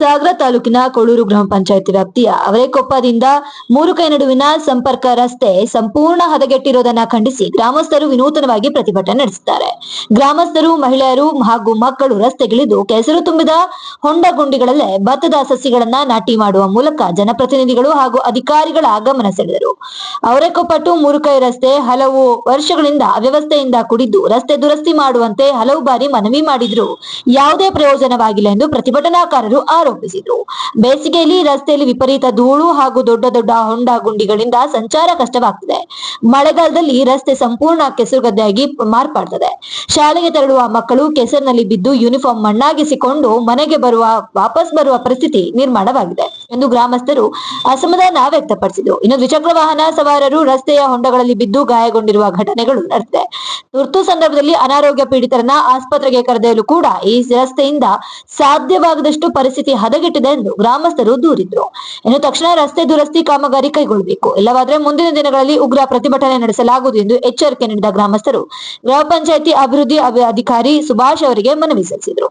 ಸಾಗರ ತಾಲೂಕಿನ ಕೊಳೂರು ಗ್ರಾಮ ಪಂಚಾಯತಿ ವ್ಯಾಪ್ತಿಯ ಅವರೇಕೊಪ್ಪದಿಂದ ಮೂರುಕೈ ನಡುವಿನ ಸಂಪರ್ಕ ರಸ್ತೆ ಸಂಪೂರ್ಣ ಹದಗೆಟ್ಟಿರುವುದನ್ನು ಖಂಡಿಸಿ ಗ್ರಾಮಸ್ಥರು ವಿನೂತನವಾಗಿ ಪ್ರತಿಭಟನೆ ನಡೆಸಿದ್ದಾರೆ. ಗ್ರಾಮಸ್ಥರು, ಮಹಿಳೆಯರು ಹಾಗೂ ಮಕ್ಕಳು ರಸ್ತೆಗಿಳಿದು ಕೆಸರು ತುಂಬಿದ ಹೊಂಡ ಗುಂಡಿಗಳಲ್ಲೇ ಭತ್ತದ ಸಸಿಗಳನ್ನ ನಾಟಿ ಮಾಡುವ ಮೂಲಕ ಜನಪ್ರತಿನಿಧಿಗಳು ಹಾಗೂ ಅಧಿಕಾರಿಗಳ ಗಮನ ಸೆಳೆದರು. ಅವರೇಕೊಪ್ಪ ಟು ಮೂರುಕೈ ರಸ್ತೆ ಹಲವು ವರ್ಷಗಳಿಂದ ಅವ್ಯವಸ್ಥೆಯಿಂದ ಕೂಡಿದ್ದು ರಸ್ತೆ ದುರಸ್ತಿ ಮಾಡುವಂತೆ ಹಲವು ಬಾರಿ ಮನವಿ ಮಾಡಿದ್ರು ಯಾವುದೇ ಪ್ರಯೋಜನವಾಗಿಲ್ಲ ಎಂದು ಪ್ರತಿಭಟನಾಕಾರರು ಆರೋಪಿಸಿದ್ರು. ಬೇಸಿಗೆಯಲ್ಲಿ ರಸ್ತೆಯಲ್ಲಿ ವಿಪರೀತ ಧೂಳು ಹಾಗೂ ದೊಡ್ಡ ದೊಡ್ಡ ಹೊಂಡ ಗುಂಡಿಗಳಿಂದ ಸಂಚಾರ ಕಷ್ಟವಾಗ್ತಿದೆ. ಮಳೆಗಾಲದಲ್ಲಿ ರಸ್ತೆ ಸಂಪೂರ್ಣ ಕೆಸರುಗದ್ದೆಯಾಗಿ ಮಾರ್ಪಾಡ್ತದೆ. ಶಾಲೆಗೆ ತೆರಳುವ ಮಕ್ಕಳು ಕೆಸರಿನಲ್ಲಿ ಬಿದ್ದು ಯೂನಿಫಾರ್ಮ್ ಮಣ್ಣಾಗಿಸಿಕೊಂಡು ಮನೆಗೆ ವಾಪಸ್ ಬರುವ ಪರಿಸ್ಥಿತಿ ನಿರ್ಮಾಣವಾಗಿದೆ ಎಂದು ಗ್ರಾಮಸ್ಥರು ಅಸಮಾಧಾನ ವ್ಯಕ್ತಪಡಿಸಿದರು. ಇನ್ನು ದ್ವಿಚಕ್ರ ವಾಹನ ಸವಾರರು ರಸ್ತೆಯ ಹೊಂಡಗಳಲ್ಲಿ ಬಿದ್ದು ಗಾಯಗೊಂಡಿರುವ ಘಟನೆಗಳು ನಡೆದಿದೆ. ತುರ್ತು ಸಂದರ್ಭದಲ್ಲಿ ಅನಾರೋಗ್ಯ ಪೀಡಿತರನ್ನ ಆಸ್ಪತ್ರೆಗೆ ಕರೆದೊಯ್ಯಲು ಕೂಡ ಈ ರಸ್ತೆಯಿಂದ ಸಾಧ್ಯವಾಗದಷ್ಟು ಪರಿಸ್ಥಿತಿ ಹದಗೆಟ್ಟಿದೆ ಎಂದು ಗ್ರಾಮಸ್ಥರು ದೂರಿದ್ರು. ಇನ್ನು ತಕ್ಷಣ ರಸ್ತೆ ದುರಸ್ತಿ ಕಾಮಗಾರಿ ಕೈಗೊಳ್ಳಬೇಕು, ಇಲ್ಲವಾದರೆ ಮುಂದಿನ ದಿನಗಳಲ್ಲಿ ಉಗ್ರ ಪ್ರತಿಭಟನೆ ನಡೆಸಲಾಗುವುದು ಎಂದು ಎಚ್ಚರಿಕೆ ನೀಡಿದ ಗ್ರಾಮಸ್ಥರು ಗ್ರಾಮ ಪಂಚಾಯಿತಿ ಅಭಿವೃದ್ಧಿ ಅಧಿಕಾರಿ ಸುಭಾಷ್ ಅವರಿಗೆ ಮನವಿ ಸಲ್ಲಿಸಿದರು.